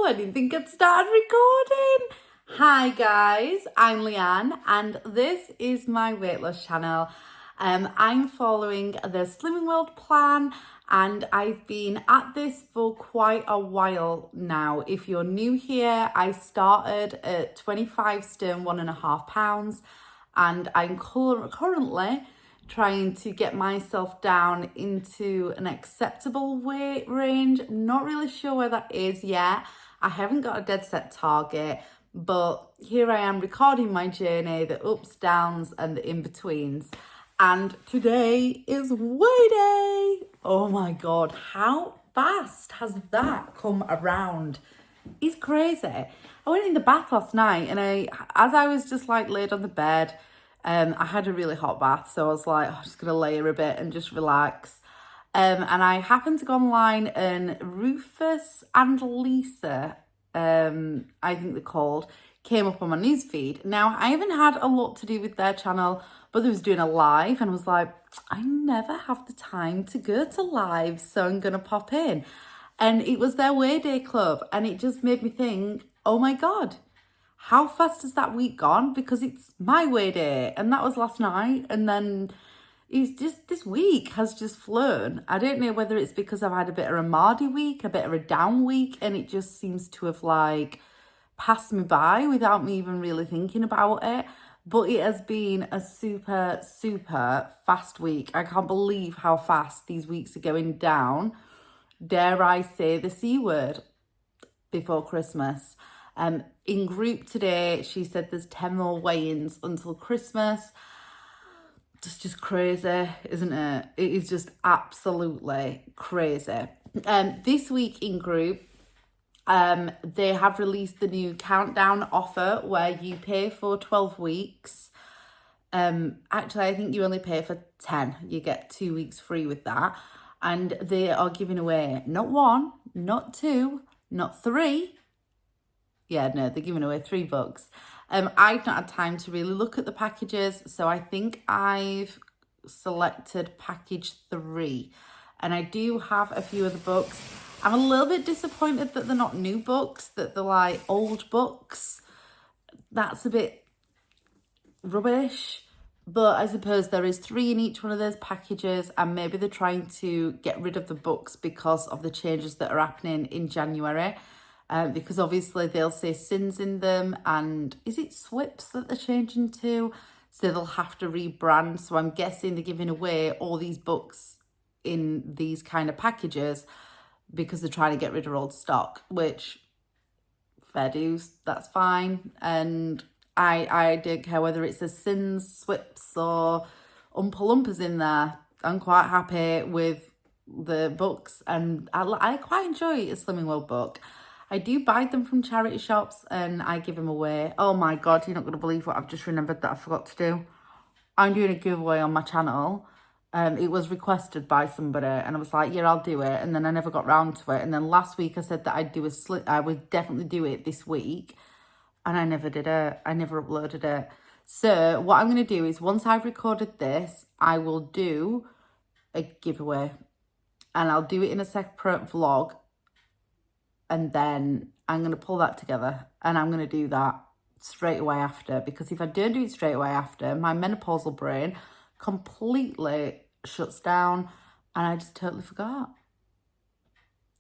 I didn't think I'd started recording. Hi guys, I'm Leanne and this is my weight loss channel. I'm following the Slimming World plan and I've been at this for quite a while now. If you're new here, I started at 25 stone, 1.5 pounds, and I'm currently trying to get myself down into an acceptable weight range. Not really sure where that is yet. I haven't got a dead set target, but here I am recording my journey, the ups, downs, and the in-betweens. And today is weigh day. Oh my God, how fast has that come around? It's crazy. I went in the bath last night and as I was just like laid on the bed, I had a really hot bath, so I was like, I'm just going to layer a bit and just relax. And I happened to go online and Rufus and Lisa, I think they're called, came up on my newsfeed. Now, I haven't had a lot to do with their channel, but they was doing a live and I was like, I never have the time to go to live, so I'm going to pop in. And it was their Way Day Club and it just made me think, oh my God, how fast has that week gone? Because it's my way day and that was last night. And then it's just, this week has just flown. I don't know whether it's because I've had a bit of a Mardy week, a bit of a down week, and it just seems to have like passed me by without me even really thinking about it. But it has been a super, super fast week. I can't believe how fast these weeks are going down. Dare I say the C word before Christmas. In group today, she said there's 10 more weigh-ins until Christmas. It's just crazy, isn't it? It is just absolutely crazy. This week in group, they have released the new countdown offer where you pay for 12 weeks. Actually, I think you only pay for 10. You get 2 weeks free with that. And they are giving away not 1, not 2, not 3. Yeah, no, they're giving away 3 books. I've not had time to really look at the packages, so I think I've selected package 3. And I do have a few other books. I'm a little bit disappointed that they're not new books, that they're like old books. That's a bit rubbish. But I suppose there is 3 in each one of those packages, and maybe they're trying to get rid of the books because of the changes that are happening in January. Because obviously they'll say sins in them, and is it SWIPs that they're changing to? So they'll have to rebrand. So I'm guessing they're giving away all these books in these kind of packages because they're trying to get rid of old stock, which fair dues, that's fine. And I don't care whether it says sins, SWIPs or Oompa Loompas in there. I'm quite happy with the books, and I quite enjoy a Slimming World book. I do buy them from charity shops and I give them away. Oh my God, you're not going to believe what I've just remembered that I forgot to do. I'm doing a giveaway on my channel. It was requested by somebody and I was like, yeah, I'll do it. And then I never got round to it. And then last week I said that I would definitely do it this week. And I never did it. I never uploaded it. So what I'm going to do is once I've recorded this, I will do a giveaway. And I'll do it in a separate vlog. And then I'm going to pull that together and I'm going to do that straight away after, because if I don't do it straight away after, my menopausal brain completely shuts down and I just totally forgot.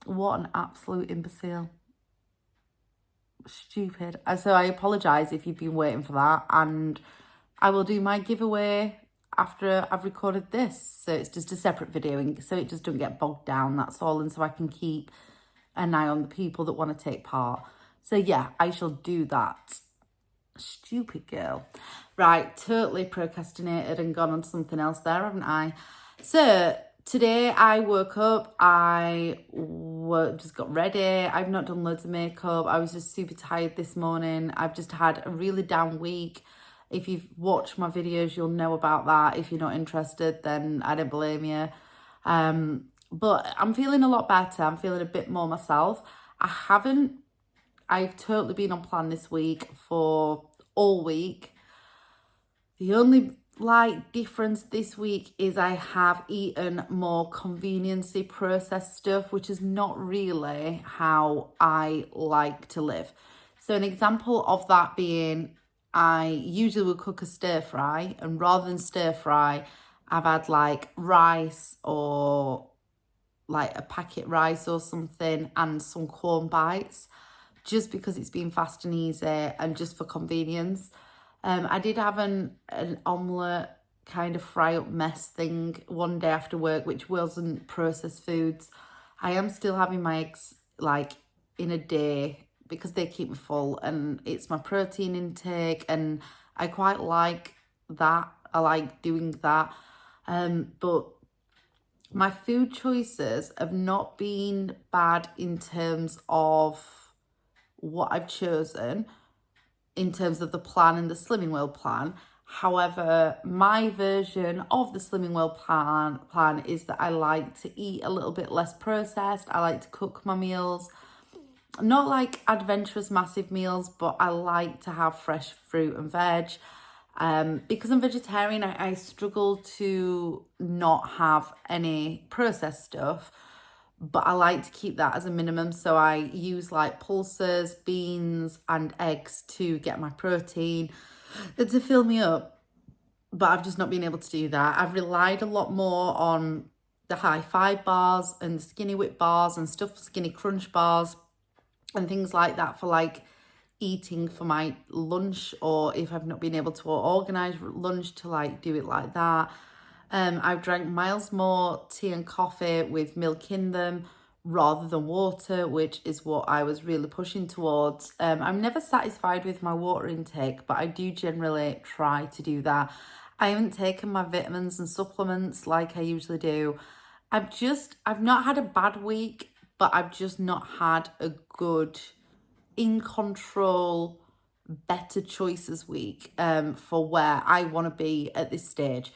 What an absolute imbecile. Stupid. So I apologise if you've been waiting for that, and I will do my giveaway after I've recorded this. So it's just a separate video so it just doesn't get bogged down, that's all, and so I can keep an eye on the people that want to take part. So yeah, I shall do that. Stupid girl. Right, totally procrastinated and gone on to something else there, haven't I? So today I woke up, I just got ready. I've not done loads of makeup. I was just super tired this morning. I've just had a really down week. If you've watched my videos, you'll know about that. If you're not interested, then I don't blame you. But I'm feeling a lot better. I'm feeling a bit more myself. I've totally been on plan this week for all week. The only like difference this week is I have eaten more convenience-y processed stuff, which is not really how I like to live. So an example of that being, I usually would cook a stir fry, and rather than stir fry, I've had like rice or like a packet rice or something and some corn bites, just because it's been fast and easy and just for convenience. I did have an omelette kind of fry up mess thing one day after work, which wasn't processed foods. I am still having my eggs like in a day because they keep me full, and it's my protein intake, and I quite like that. I like doing that. But my food choices have not been bad in terms of what I've chosen, in terms of the plan and the Slimming World plan. However, my version of the Slimming World plan is that I like to eat a little bit less processed. I like to cook my meals, not like adventurous massive meals, but I like to have fresh fruit and veg. Because I'm vegetarian, I struggle to not have any processed stuff, but I like to keep that as a minimum. So I use like pulses, beans and eggs to get my protein and to fill me up. But I've just not been able to do that. I've relied a lot more on the high five bars and skinny whip bars and stuff, skinny crunch bars and things like that for like eating for my lunch, or if I've not been able to organise lunch, to like do it like that. I've drank miles more tea and coffee with milk in them rather than water, which is what I was really pushing towards. I'm never satisfied with my water intake, but I do generally try to do that. I haven't taken my vitamins and supplements like I usually do. I've not had a bad week, but I've just not had a good, in control, better choices week for where I want to be at this stage,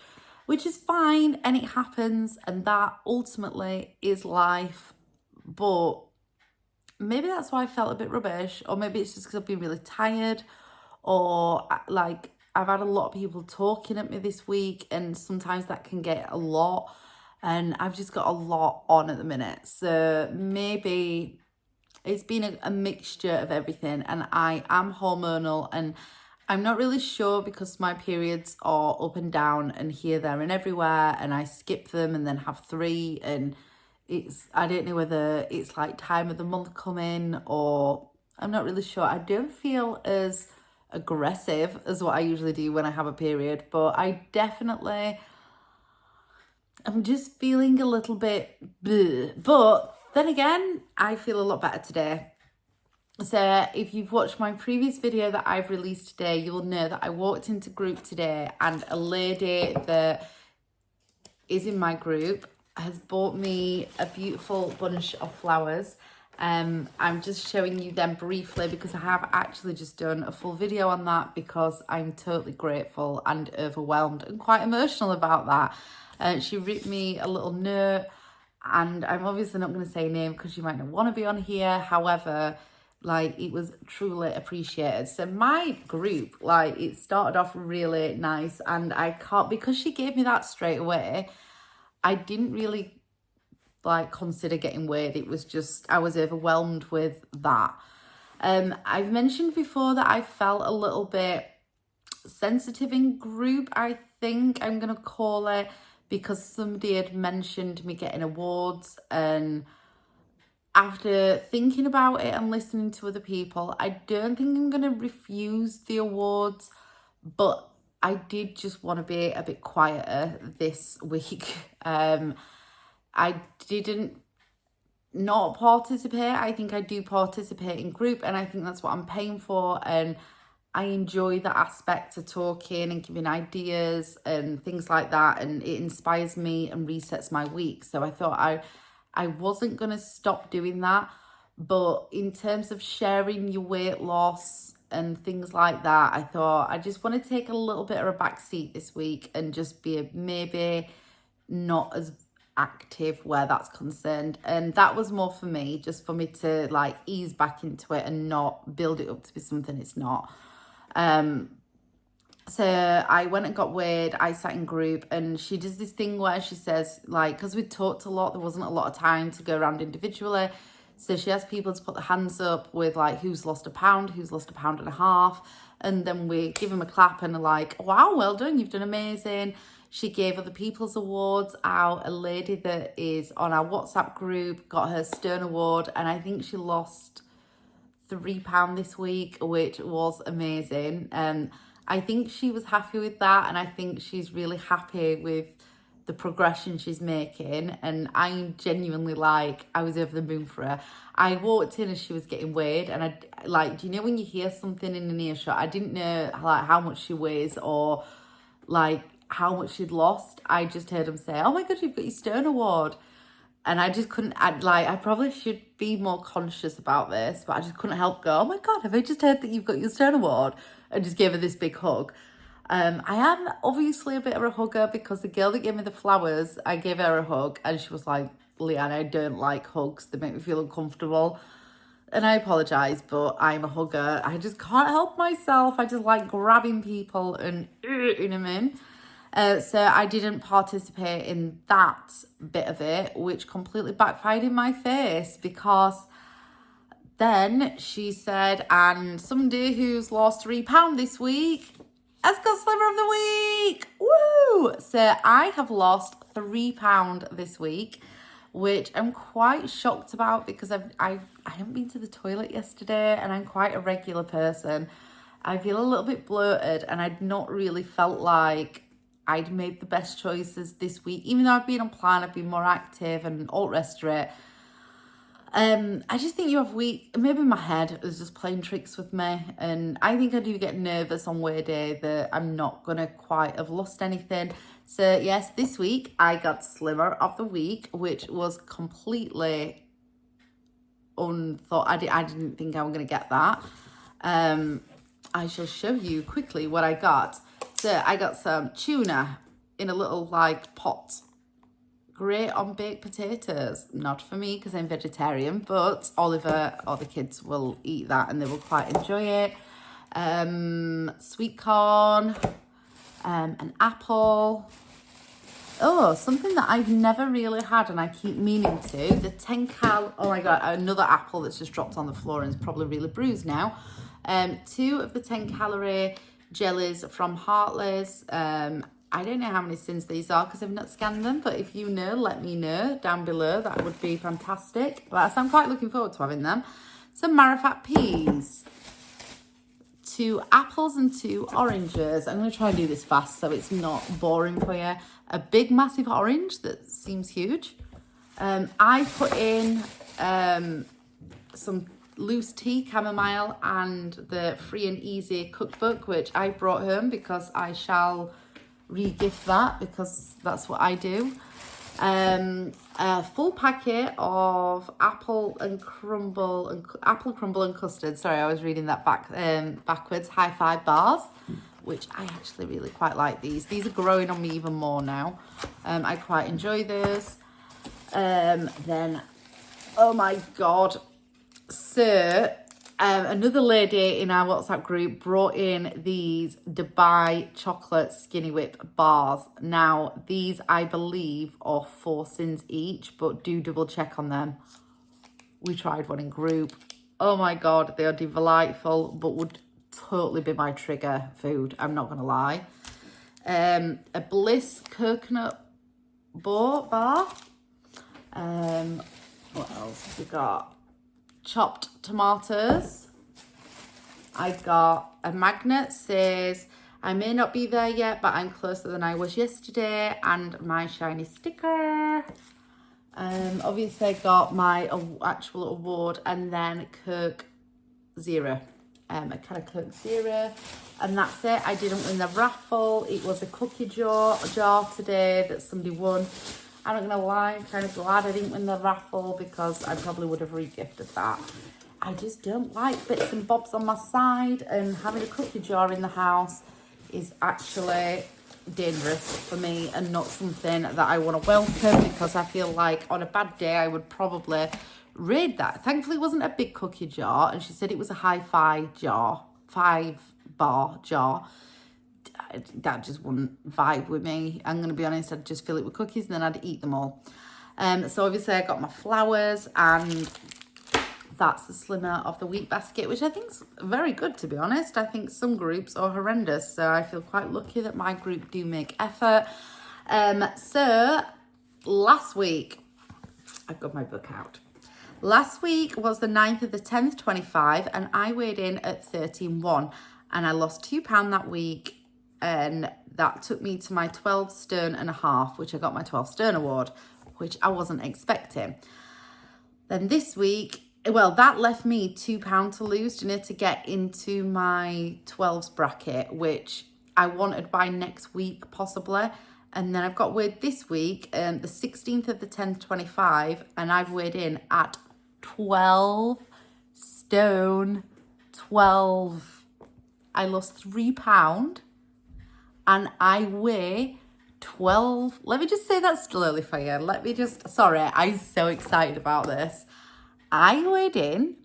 which is fine, and it happens, and that ultimately is life. But maybe that's why I felt a bit rubbish, or maybe it's just because I've been really tired, or like I've had a lot of people talking at me this week, and sometimes that can get a lot, and I've just got a lot on at the minute. So maybe it's been a mixture of everything, and I am hormonal, and I'm not really sure because my periods are up and down and here, there and everywhere, and I skip them and then have 3, and I don't know whether it's like time of the month coming, or I'm not really sure. I don't feel as aggressive as what I usually do when I have a period, but I'm just feeling a little bit bleh. But then again, I feel a lot better today. So if you've watched my previous video that I've released today, you'll know that I walked into group today, and a lady that is in my group has bought me a beautiful bunch of flowers. I'm just showing you them briefly because I have actually just done a full video on that, because I'm totally grateful and overwhelmed and quite emotional about that. She wrote me a little note, and I'm obviously not going to say a name because you might not want to be on here. However, like, it was truly appreciated. So my group, like, it started off really nice, and because she gave me that straight away, I didn't really like consider getting weighed. It was just, I was overwhelmed with that. I've mentioned before that I felt a little bit sensitive in group, I think I'm gonna call it, because somebody had mentioned me getting awards, and after thinking about it and listening to other people, I don't think I'm gonna refuse the awards, but I did just want to be a bit quieter this week. I didn't not participate. I think I do participate in group, and I think that's what I'm paying for, and I enjoy that aspect of talking and giving ideas and things like that, and it inspires me and resets my week. So I thought I wasn't going to stop doing that. But in terms of sharing your weight loss and things like that, I thought I just want to take a little bit of a back seat this week and just be maybe not as active where that's concerned. And that was more for me, just for me to like ease back into it and not build it up to be something it's not. So I went and got weighed. I sat in group, and she does this thing where she says, like, because we talked a lot, there wasn't a lot of time to go around individually. So she asked people to put their hands up with like who's lost a pound, who's lost a pound and a half. And then we give them a clap and are like, wow, well done, you've done amazing. She gave other people's awards out. A lady that is on our WhatsApp group got her Stern Award, and I think she lost £3 this week, which was amazing. I think she was happy with that, and I think she's really happy with the progression she's making, and I'm genuinely like, I was over the moon for her. I walked in as she was getting weighed, and I like, do you know when you hear something in an earshot? I didn't know like how much she weighs or like how much she'd lost. I just heard them say, oh my god, you've got your Stern Award. And I just couldn't, I probably should be more conscious about this, but I just couldn't help go, oh my God, have I just heard that you've got your Stern Award? And just gave her this big hug. I am obviously a bit of a hugger because the girl that gave me the flowers, I gave her a hug and she was like, Leanne, I don't like hugs. They make me feel uncomfortable. And I apologise, but I'm a hugger. I just can't help myself. I just like grabbing people and them in. So I didn't participate in that bit of it, which completely backfired in my face because then she said, and somebody who's lost £3 this week has got Slimmer of the Week. Woo! So I have lost £3 this week, which I'm quite shocked about because I haven't been to the toilet yesterday and I'm quite a regular person. I feel a little bit bloated and I'd not really felt like I'd made the best choices this week, even though I've been on plan, I've been more active and all the rest of it. I just think you have maybe my head is just playing tricks with me, and I think I do get nervous on weigh day that I'm not gonna quite have lost anything. So yes, this week I got Slimmer of the Week, which was completely unthought. I didn't think I was gonna get that. I shall show you quickly what I got. So I got some tuna in a little like pot. Great on baked potatoes. Not for me because I'm vegetarian, but Oliver or the kids will eat that and they will quite enjoy it. Sweet corn, an apple. Oh, something that I've never really had and I keep meaning to. The 10 oh my God, another apple that's just dropped on the floor and is probably really bruised now. 2 of the 10-calorie jellies from Hartley's. I don't know how many sins these are because I've not scanned them, but if you know, let me know down below. That would be fantastic. But I'm quite looking forward to having them. Some Marifat peas, 2 apples and 2 oranges. I'm going to try and do this fast so it's not boring for you. A big massive orange that seems huge. I put in some loose tea, chamomile, and the Free and Easy cookbook, which I brought home because I shall re-gift that because that's what I do. A full packet of apple crumble and custard. Sorry, I was reading that backwards. High Five bars, which I actually really quite like these. These are growing on me even more now. I quite enjoy those. Then, oh my God. So, another lady in our WhatsApp group brought in these Dubai chocolate skinny whip bars. Now, these I believe are 4 cents each, but do double check on them. We tried one in group. Oh my God, they are delightful, but would totally be my trigger food. I'm not gonna lie. A Bliss coconut bar. What else have we got? Chopped tomatoes. I got a magnet says I may not be there yet, but I'm closer than I was yesterday, and my shiny sticker. Obviously I got my actual award, and then Coke Zero, a can of Coke Zero, and that's it. I didn't win the raffle. It was a cookie jar today that somebody won. I'm not gonna lie, I'm kind of glad I didn't win the raffle because I probably would have re-gifted that. I just don't like bits and bobs on my side, and having a cookie jar in the house is actually dangerous for me and not something that I want to welcome, because I feel like on a bad day I would probably raid that. Thankfully it wasn't a big cookie jar, and she said it was a Hi-Fi jar, 5-bar jar. that just wouldn't vibe with me. I'm going to be honest, I'd just fill it with cookies and then I'd eat them all. So obviously I got my flowers, and that's the Slimmer of the Week basket, which I think's very good, to be honest. I think some groups are horrendous, so I feel quite lucky that my group do make effort. So last week, I've got my book out. Last week was the 9th of the 10th, 25, and I weighed in at 13.1, and I lost £2 that week, and that took me to my 12 stone and a half, which I got my 12 stone award, which I wasn't expecting. Then this week, well, that left me £2 to lose, to get into my 12s bracket, which I wanted by next week, possibly. And then I've got weighed this week, the 16th of the 10th, 25, and I've weighed in at 12 stone 12. I lost £3 and I weigh 12. Let me just say that slowly for you. Sorry, I'm so excited about this. I weighed in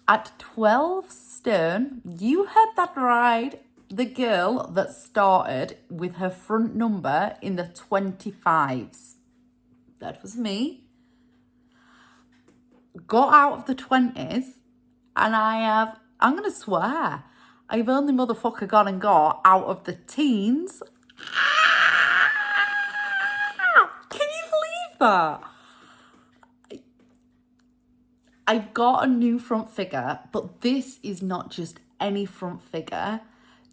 at 12 stone. You heard that right. The girl that started with her front number in the 25s. That was me. Got out of the 20s, and I'm going to swear, I've only motherfucker gone and got out of the teens. Can you believe that? I got a new front figure, but this is not just any front figure.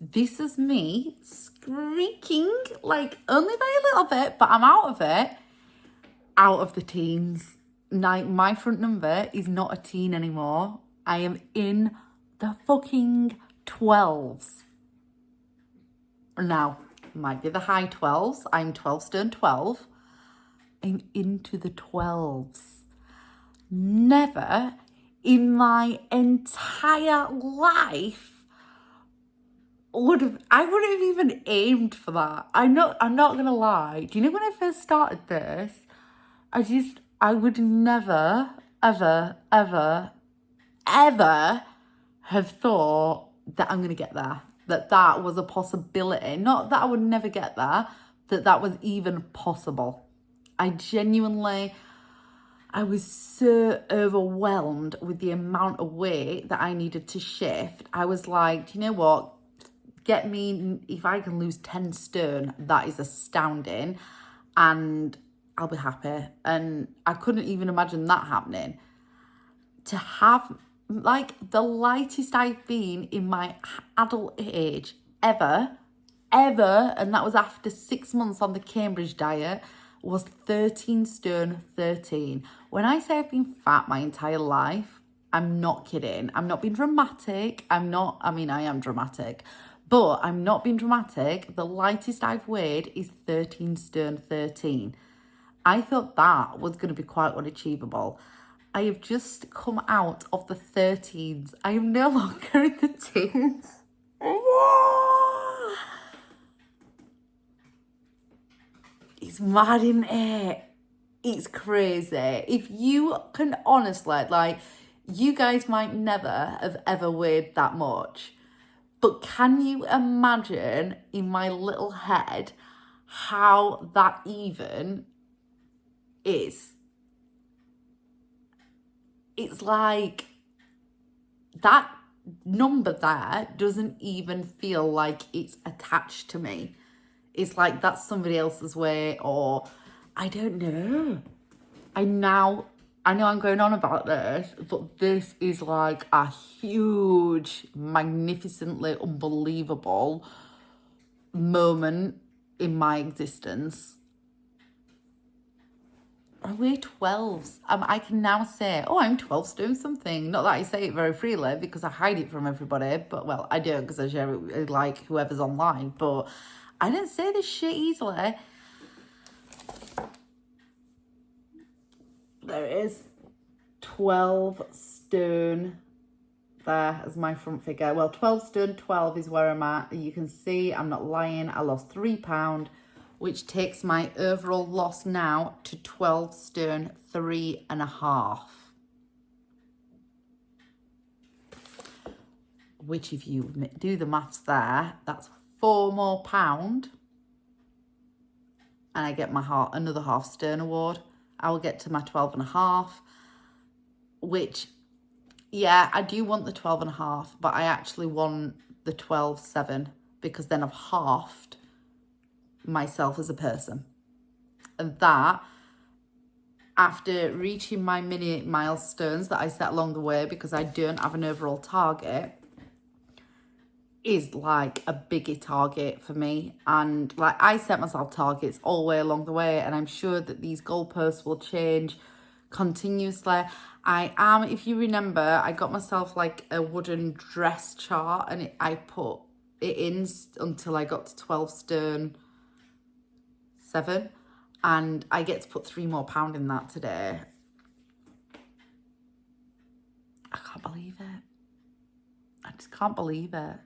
This is me squeaking, like only by a little bit, but I'm out of it, out of the teens. Now, my front number is not a teen anymore. I am in the fucking 12s. Now, might be the high 12s. I'm 12 stone 12. I'm into the 12s. Never in my entire life I wouldn't have even aimed for that. I'm not gonna lie. Do you know when I first started this, I would never, ever, ever, ever have thought that I'm gonna get there. That was a possibility. Not that I would never get there, that was even possible. I was so overwhelmed with the amount of weight that I needed to shift. I was like, do you know what? Get me, if I can lose 10 stone, that is astounding. And I'll be happy. And I couldn't even imagine that happening. To have, like, the lightest I've been in my adult age ever, and that was after 6 months on the Cambridge diet, was 13 stone 13. When I say I've been fat my entire life, I'm not kidding. I'm not being dramatic. I am dramatic, but I'm not being dramatic. The lightest I've weighed is 13 stone 13. I thought that was going to be quite unachievable. I have just come out of the 13s. I am no longer in the teens. It's mad, isn't it? It's crazy. If you can honestly, like, you guys might never have ever weighed that much, but can you imagine in my little head how that even is? It's like that number there doesn't even feel like it's attached to me. It's like that's somebody else's way, or I don't know. I know I'm going on about this, but this is like a huge, magnificently unbelievable moment in my existence. I weigh 12s. I can now say, oh, I'm 12 stone something. Not that I say it very freely because I hide it from everybody, but well, I do because I share it with like whoever's online, but I didn't say this shit easily. There it is. 12 stone there as my front figure. Well, 12 stone 12 is where I'm at. You can see I'm not lying. I lost £3, which takes my overall loss now to 12 stone 3.5. Which, if you do the maths there, that's 4 more pound and I get my another half stone award, I will get to my 12.5, which, yeah, I do want the 12.5, but I actually want the 12.7 because then I've halved myself as a person. And that, after reaching my mini milestones that I set along the way, because I don't have an overall target, is like a biggie target for me. And like, I set myself targets all the way along the way, and I'm sure that these goalposts will change continuously. If you remember, I got myself like a wooden dress chart, and I put it in until I got to 12 stone 7, and I get to put 3 more pound in that today. I can't believe it. I just can't believe it.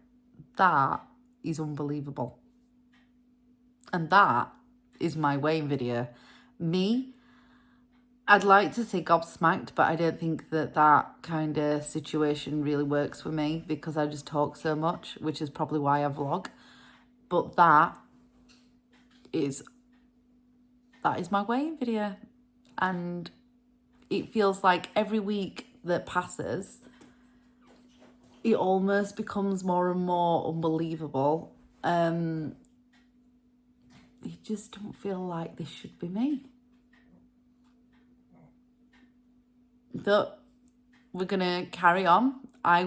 That is unbelievable. And that is my weighing video. Me, I'd like to say gobsmacked, but I don't think that kind of situation really works for me because I just talk so much, which is probably why I vlog. But that is my weighing video. And it feels like every week that passes, it almost becomes more and more unbelievable. It just don't feel like this should be me. But we're gonna carry on. I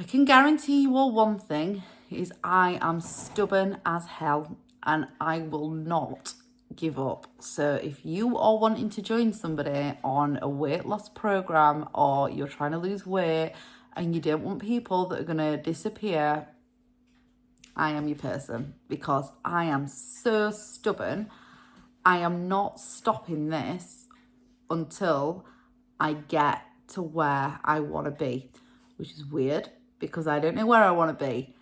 can guarantee you all one thing, is I am stubborn as hell and I will not give up. So if you are wanting to join somebody on a weight loss program, or you're trying to lose weight and you don't want people that are going to disappear, I am your person, because I am so stubborn. I am not stopping this until I get to where I want to be, which is weird because I don't know where I want to be.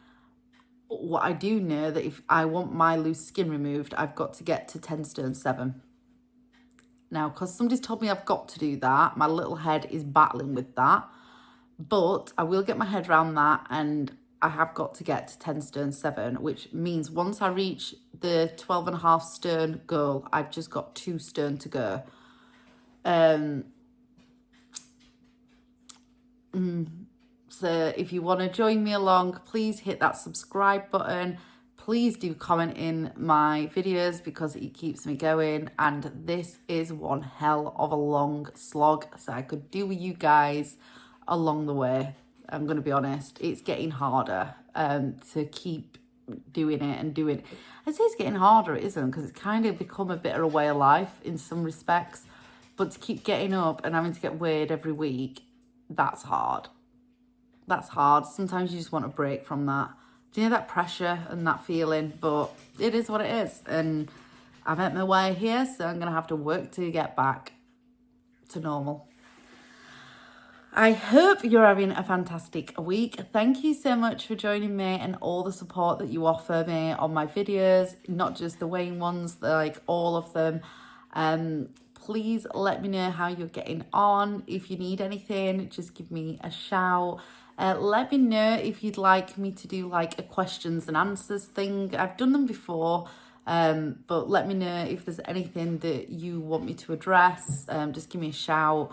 What I do know, that if I want my loose skin removed, I've got to get to 10 stone 7. Now, because somebody's told me I've got to do that, my little head is battling with that. But I will get my head around that, and I have got to get to 10 stone 7, which means once I reach the 12.5 stone goal, I've just got 2 stone to go. So if you want to join me along, please hit that subscribe button. Please do comment in my videos because it keeps me going. And this is one hell of a long slog, so I could do with you guys along the way. I'm going to be honest, it's getting harder to keep doing it and doing it. I say it's getting harder, it isn't, because it's kind of become a bit of a way of life in some respects. But to keep getting up and having to get weighed every week, that's hard. That's hard. Sometimes you just want a break from that. Do you know that pressure and that feeling? But it is what it is. And I've met my way here, so I'm going to have to work to get back to normal. I hope you're having a fantastic week. Thank you so much for joining me and all the support that you offer me on my videos, not just the weighing ones, like all of them. Please let me know how you're getting on. If you need anything, just give me a shout. Let me know if you'd like me to do like a questions and answers thing. I've done them before, but let me know if there's anything that you want me to address. Just give me a shout.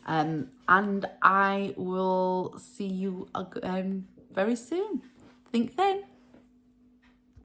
And I will see you again very soon. Think then.